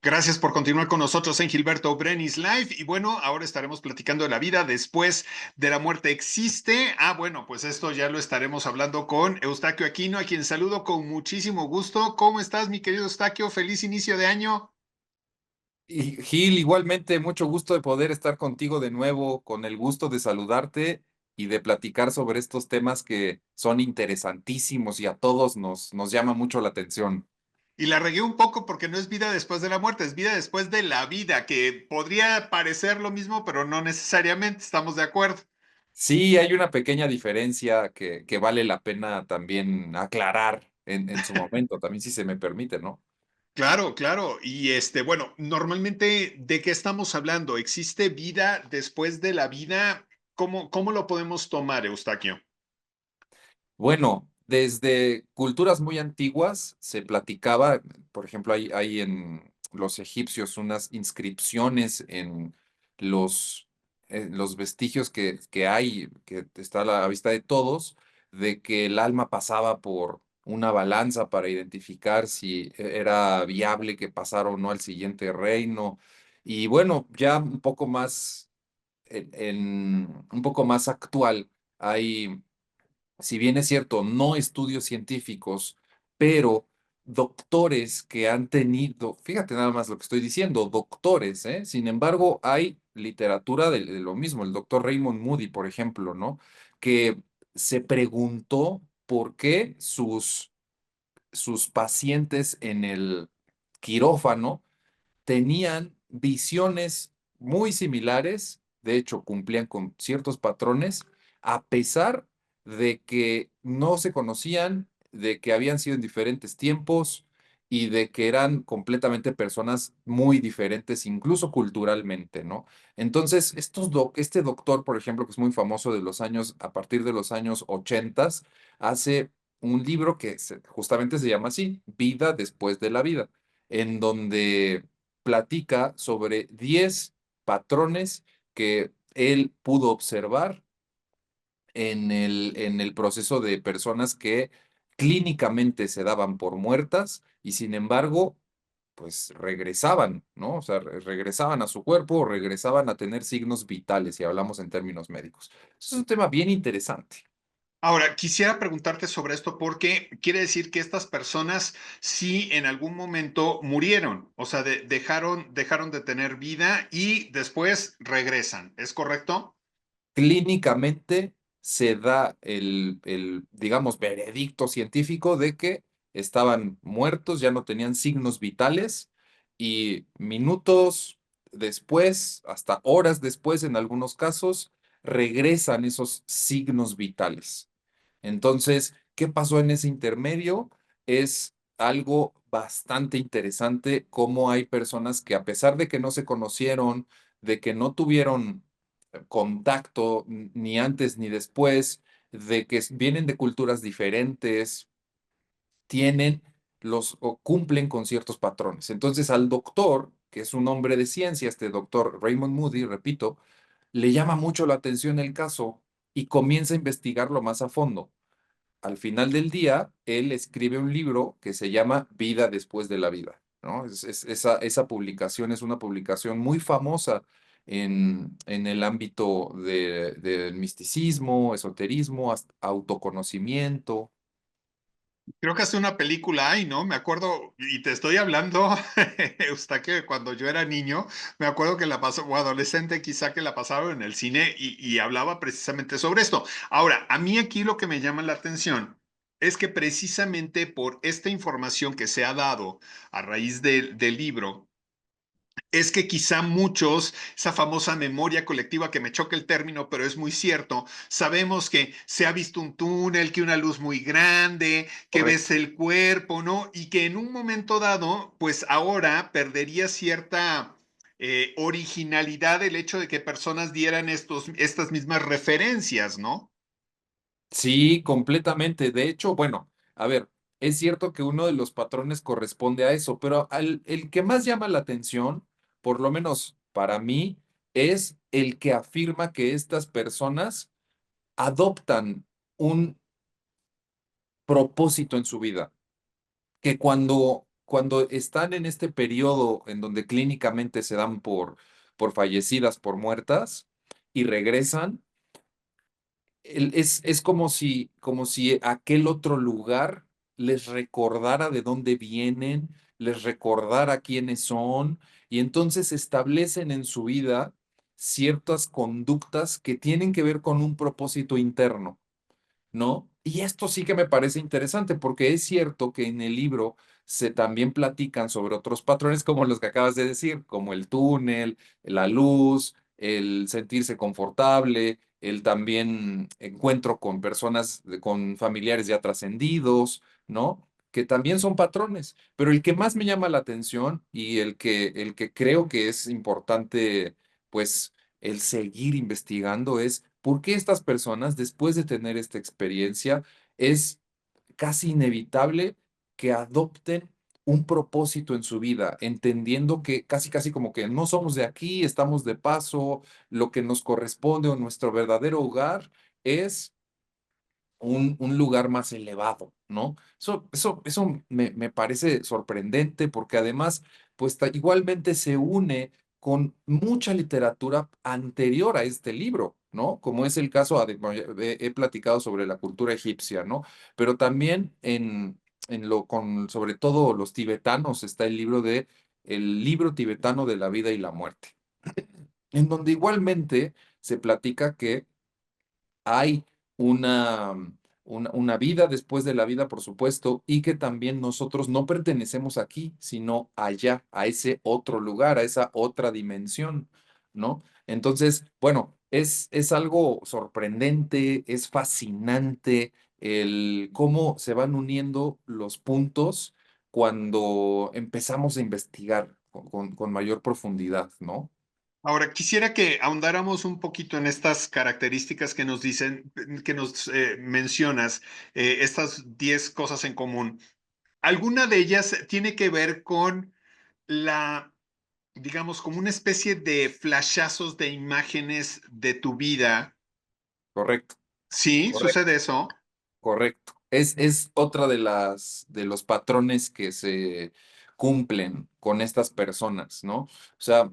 Gracias por continuar con nosotros en Gilberto Brenis Live. Y bueno, ahora estaremos platicando de la vida después de la muerte. ¿Existe? Bueno, pues esto ya lo estaremos hablando con Eustaquio Aquino, a quien saludo con muchísimo gusto. ¿Cómo estás, mi querido Eustaquio? Feliz inicio de año. Y Gil, igualmente, mucho gusto de poder estar contigo de nuevo, con el gusto de saludarte y de platicar sobre estos temas que son interesantísimos y a todos nos llama mucho la atención. Y la regué un poco porque no es vida después de la muerte, es vida después de la vida, que podría parecer lo mismo, pero no necesariamente. ¿Estamos de acuerdo? Sí, hay una pequeña diferencia que vale la pena también aclarar en su momento, también si se me permite, ¿no? Claro, claro. Y bueno, normalmente, ¿de qué estamos hablando? ¿Existe vida después de la vida? ¿Cómo lo podemos tomar, Eustaquio? Bueno, desde culturas muy antiguas se platicaba, por ejemplo, hay en los egipcios unas inscripciones en los, los vestigios que hay, que está a la vista de todos, de que el alma pasaba por una balanza para identificar si era viable que pasara o no al siguiente reino. Y bueno, ya un poco más, un poco más actual, hay, si bien es cierto, no estudios científicos, pero doctores que han tenido, fíjate nada más lo que estoy diciendo, doctores, ¿eh? Sin embargo, hay literatura de lo mismo, el doctor Raymond Moody, por ejemplo, ¿no? Que se preguntó por qué sus pacientes en el quirófano tenían visiones muy similares, de hecho cumplían con ciertos patrones, a pesar de que no se conocían, de que habían sido en diferentes tiempos y de que eran completamente personas muy diferentes, incluso culturalmente, ¿no? Entonces, este doctor, por ejemplo, que es muy famoso de los años, a partir de los años 80, hace un libro que justamente se llama así, Vida después de la vida, en donde platica sobre 10 patrones que él pudo observar en el proceso de personas que clínicamente se daban por muertas y sin embargo, pues regresaban, ¿no? O sea, regresaban a su cuerpo o regresaban a tener signos vitales, si hablamos en términos médicos. Eso es un tema bien interesante. Ahora, quisiera preguntarte sobre esto porque quiere decir que estas personas sí en algún momento murieron, o sea, dejaron de tener vida y después regresan, ¿es correcto? Clínicamente se da digamos, veredicto científico de que estaban muertos, ya no tenían signos vitales y minutos después, hasta horas después en algunos casos, regresan esos signos vitales. Entonces, ¿qué pasó en ese intermedio? Es algo bastante interesante cómo hay personas que a pesar de que no se conocieron, de que no tuvieron contacto ni antes ni después, de que vienen de culturas diferentes, tienen o cumplen con ciertos patrones. Entonces al doctor, que es un hombre de ciencia, este doctor Raymond Moody, repito, le llama mucho la atención el caso y comienza a investigarlo más a fondo. Al final del día, él escribe un libro que se llama Vida después de la vida, ¿no? Esa publicación es una publicación muy famosa en el ámbito del misticismo, esoterismo, autoconocimiento. Creo que hace una película hay, ¿no? Me acuerdo, y te estoy hablando, Eustaquio, que cuando yo era niño, me acuerdo que la pasó, o adolescente quizá que la pasaron en el cine y hablaba precisamente sobre esto. Ahora, a mí aquí lo que me llama la atención es que precisamente por esta información que se ha dado a raíz del libro, es que quizá muchos, esa famosa memoria colectiva, que me choca el término, pero es muy cierto, sabemos que se ha visto un túnel, que una luz muy grande, que ves Correcto. el cuerpo, ¿no? Y que en un momento dado, pues ahora perdería cierta originalidad el hecho de que personas dieran estas mismas referencias, ¿no? Sí, completamente. De hecho, bueno, a ver, es cierto que uno de los patrones corresponde a eso, pero el que más llama la atención, por lo menos para mí, es el que afirma que estas personas adoptan un propósito en su vida, que cuando cuando están en este periodo en donde clínicamente se dan por fallecidas, por muertas, y regresan, es como si aquel otro lugar les recordara de dónde vienen, les recordara quiénes son, y entonces establecen en su vida ciertas conductas que tienen que ver con un propósito interno. ¿No? Y esto sí que me parece interesante porque es cierto que en el libro se también platican sobre otros patrones como los que acabas de decir, como el túnel, la luz, el sentirse confortable, el también encuentro con personas, con familiares ya trascendidos, ¿no? Que también son patrones, pero el que más me llama la atención y el que creo que es importante, pues, el seguir investigando es por qué estas personas, después de tener esta experiencia, es casi inevitable que adopten un propósito en su vida, entendiendo que casi como que no somos de aquí, estamos de paso, lo que nos corresponde o nuestro verdadero hogar es un lugar más elevado, ¿no? Eso me parece sorprendente porque además, pues igualmente se une con mucha literatura anterior a este libro, ¿no? Como es el caso, he platicado sobre la cultura egipcia, ¿no? Pero también sobre todo los tibetanos, está el libro tibetano de la vida y la muerte, en donde igualmente se platica que hay una, una vida después de la vida, por supuesto, y que también nosotros no pertenecemos aquí, sino allá, a ese otro lugar, a esa otra dimensión, ¿no? Entonces, bueno, es algo sorprendente, es fascinante el cómo se van uniendo los puntos cuando empezamos a investigar con mayor profundidad, ¿no? Ahora, quisiera que ahondáramos un poquito en estas características que nos mencionas, estas 10 cosas en común. ¿Alguna de ellas tiene que ver con la, digamos, como una especie de flashazos de imágenes de tu vida? Correcto, Sí, correcto. sucede eso. Correcto. Es otra de los patrones que se cumplen con estas personas, ¿no? O sea,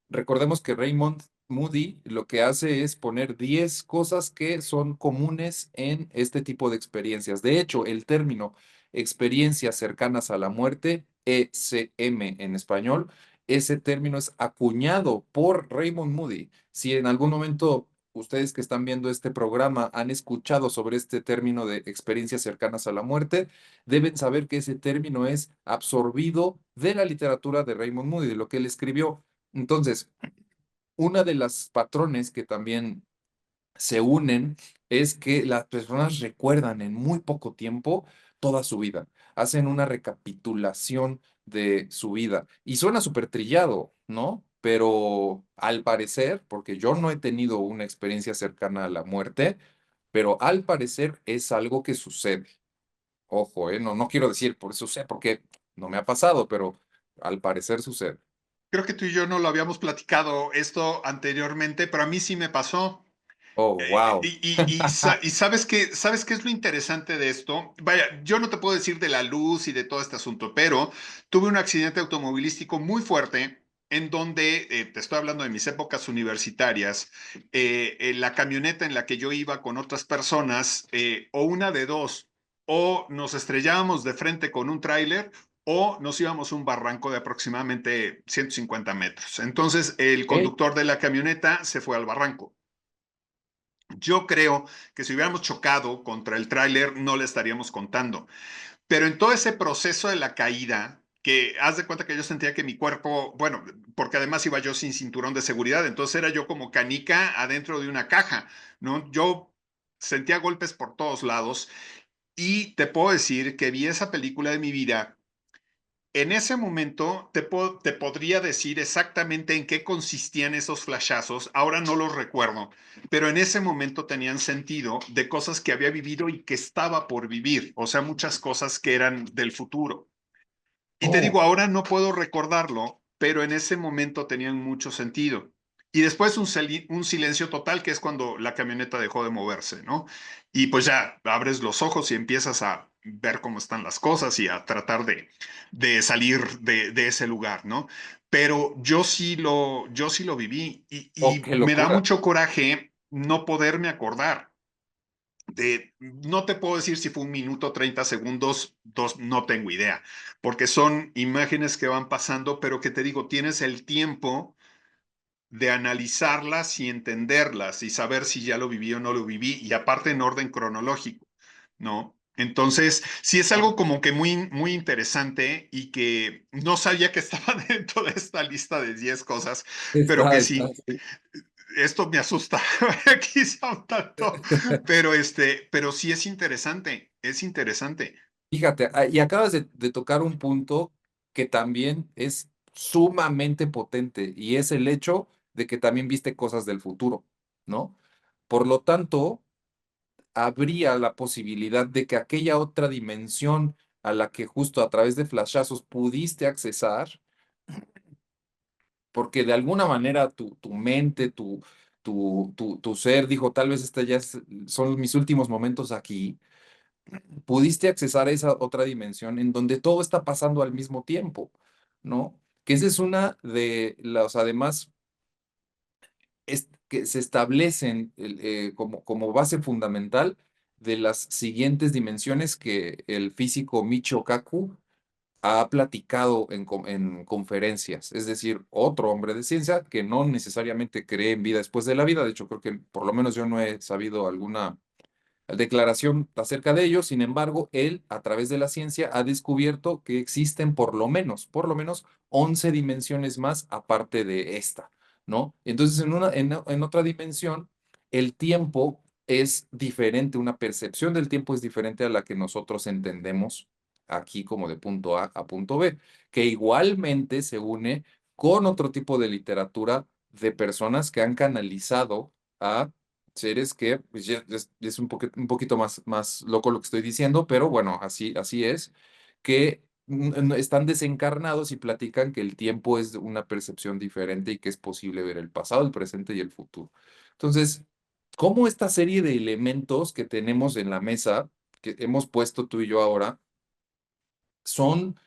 recordemos que Raymond Moody lo que hace es poner 10 cosas que son comunes en este tipo de experiencias. De hecho, el término experiencias cercanas a la muerte, ECM en español, ese término es acuñado por Raymond Moody. Si en algún momento ustedes que están viendo este programa han escuchado sobre este término de experiencias cercanas a la muerte, deben saber que ese término es absorbido de la literatura de Raymond Moody, de lo que él escribió. Entonces, una de las patrones que también se unen es que las personas recuerdan en muy poco tiempo toda su vida, hacen una recapitulación de su vida y suena súper trillado, ¿no? Pero al parecer, porque yo no he tenido una experiencia cercana a la muerte, pero al parecer es algo que sucede. Ojo, no, no quiero decir por eso sé, porque no me ha pasado, pero al parecer sucede. Creo que tú y yo no lo habíamos platicado esto anteriormente, pero a mí sí me pasó. Oh, wow. Y sabes qué es lo interesante de esto. Vaya, yo no te puedo decir de la luz y de todo este asunto, pero tuve un accidente automovilístico muy fuerte en donde, te estoy hablando de mis épocas universitarias, la camioneta en la que yo iba con otras personas, o una de dos, o nos estrellábamos de frente con un tráiler o nos íbamos a un barranco de aproximadamente 150 metros. Entonces, el Ok. conductor de la camioneta se fue al barranco. Yo creo que si hubiéramos chocado contra el tráiler no le estaríamos contando. Pero en todo ese proceso de la caída, que haz de cuenta que yo sentía que mi cuerpo, bueno, porque además iba yo sin cinturón de seguridad, entonces era yo como canica adentro de una caja, ¿no? Yo sentía golpes por todos lados y te puedo decir que vi esa película de mi vida. En ese momento te podría decir exactamente en qué consistían esos flashazos, ahora no los recuerdo, pero en ese momento tenían sentido de cosas que había vivido y que estaba por vivir, o sea, muchas cosas que eran del futuro. Y te Oh, digo, ahora no puedo recordarlo, pero en ese momento tenían mucho sentido. Y después un silencio total, que es cuando la camioneta dejó de moverse, ¿no? Y pues ya abres los ojos y empiezas ver cómo están las cosas y a tratar de salir de ese lugar, ¿no? Pero yo sí lo viví Oh, y qué me da locura. mucho coraje no poderme acordar no te puedo decir si fue un minuto, 30 segundos, dos, no tengo idea, porque son imágenes que van pasando, pero que te digo, tienes el tiempo de analizarlas y entenderlas y saber si ya lo viví o no lo viví, y aparte en orden cronológico, ¿no? Entonces, sí es Ah, algo como que muy interesante y que no sabía que estaba dentro de esta lista de 10 cosas, pero que está, sí, sí. esto me asusta quizá un tanto, pero sí es interesante, es interesante. Fíjate, y acabas de tocar un punto que también es sumamente potente y es el hecho de que también viste cosas del futuro, ¿no? Por lo tanto, habría la posibilidad de que aquella otra dimensión a la que justo a través de flashazos pudiste accesar, porque de alguna manera tu mente, tu ser dijo, tal vez son mis últimos momentos aquí, pudiste accesar a esa otra dimensión en donde todo está pasando al mismo tiempo, ¿no? Que esa es una de las, además, que se establecen como base fundamental de las siguientes dimensiones que el físico Michio Kaku ha platicado en conferencias. Es decir, otro hombre de ciencia que no necesariamente cree en vida después de la vida. De hecho, creo que por lo menos yo no he sabido alguna declaración acerca de ello. Sin embargo, él, a través de la ciencia, ha descubierto que existen por lo menos 11 dimensiones más aparte de esta, ¿no? Entonces, en otra dimensión, el tiempo es diferente, una percepción del tiempo es diferente a la que nosotros entendemos aquí como de punto A a punto B, que igualmente se une con otro tipo de literatura de personas que han canalizado a seres que pues, ya es un poquito más loco lo que estoy diciendo, pero bueno, así es, que están desencarnados y platican que el tiempo es una percepción diferente y que es posible ver el pasado, el presente y el futuro. Entonces, ¿cómo esta serie de elementos que tenemos en la mesa, que hemos puesto tú y yo ahora, son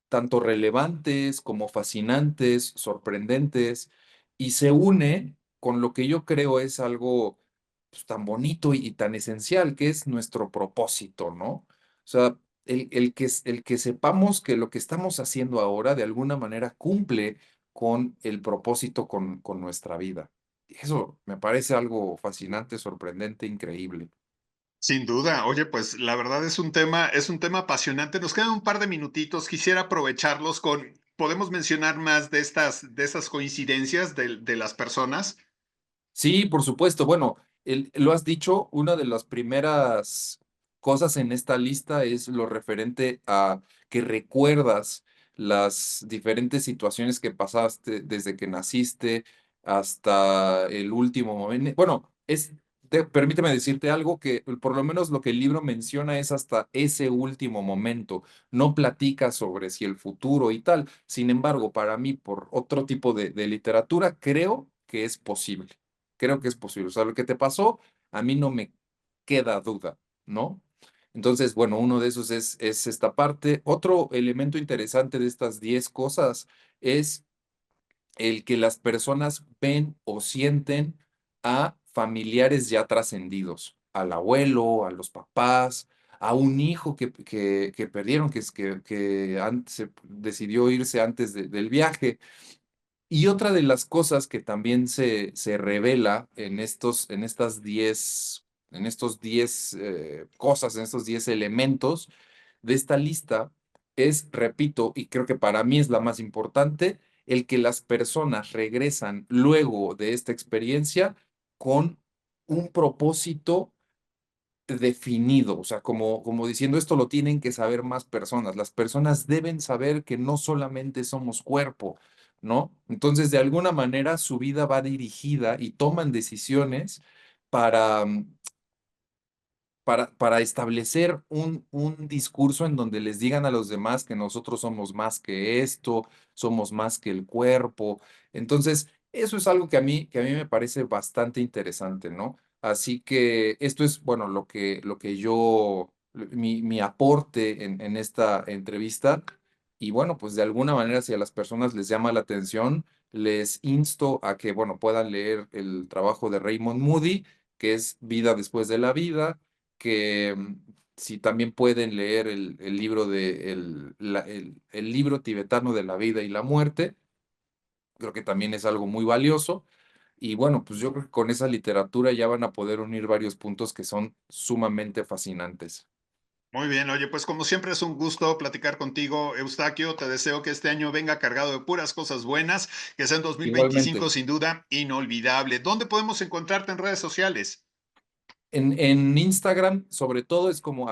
tanto relevantes como fascinantes, sorprendentes, y se une con lo que yo creo es algo pues, tan bonito y tan esencial, que es nuestro propósito, ¿no? O sea, el que sepamos que lo que estamos haciendo ahora de alguna manera cumple con el propósito con nuestra vida. Eso me parece algo fascinante, sorprendente, increíble. Sin duda, oye, pues la verdad es un tema apasionante. Nos quedan un par de minutitos, quisiera aprovecharlos podemos mencionar más de estas coincidencias de las personas. Sí, por supuesto. Bueno, lo has dicho, una de las primeras cosas en esta lista es lo referente a que recuerdas las diferentes situaciones que pasaste desde que naciste hasta el último momento. Bueno, permíteme decirte algo que por lo menos lo que el libro menciona es hasta ese último momento. No platica sobre si el futuro y tal. Sin embargo, para mí, por otro tipo de literatura, creo que es posible. Creo que es posible. O sea, lo que te pasó, a mí no me queda duda, ¿no? Entonces, bueno, uno de esos es esta parte. Otro elemento interesante de estas 10 cosas es el que las personas ven o sienten a familiares ya trascendidos, al abuelo, a los papás, a un hijo que perdieron, que decidió irse antes del viaje. Y otra de las cosas que también se revela en estos 10 cosas, en estos 10 elementos de esta lista es, repito, y creo que para mí es la más importante, el que las personas regresan luego de esta experiencia con un propósito definido, o sea, como diciendo esto lo tienen que saber más personas. Las personas deben saber que no solamente somos cuerpo, ¿no? Entonces, de alguna manera, su vida va dirigida y toman decisiones para, para establecer un discurso en donde les digan a los demás que nosotros somos más que esto, somos más que el cuerpo. Entonces, eso es algo que a mí me parece bastante interesante, ¿no? Así que esto es, bueno, mi aporte en esta entrevista. Y bueno, pues de alguna manera, si a las personas les llama la atención, les insto a que, bueno, puedan leer el trabajo de Raymond Moody, que es Vida después de la vida, que si también pueden leer el libro el libro tibetano de la vida y la muerte, creo que también es algo muy valioso. Y bueno, pues yo creo que con esa literatura ya van a poder unir varios puntos que son sumamente fascinantes. Muy bien, oye, pues como siempre es un gusto platicar contigo, Eustaquio. Te deseo que este año venga cargado de puras cosas buenas, que sea en 2025 Igualmente. sin duda inolvidable. ¿Dónde podemos encontrarte en redes sociales? En Instagram, sobre todo, es como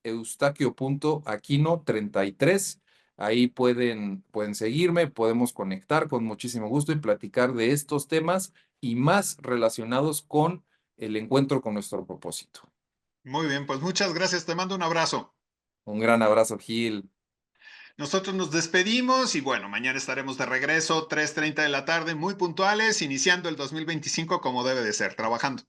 @eustaquio.aquino33. Ahí pueden seguirme, podemos conectar con muchísimo gusto y platicar de estos temas y más relacionados con el encuentro con nuestro propósito. Muy bien, pues muchas gracias, te mando un abrazo. Un gran abrazo, Gil. Nosotros nos despedimos y bueno, mañana estaremos de regreso, 3:30 de la tarde, muy puntuales, iniciando el 2025 como debe de ser, trabajando.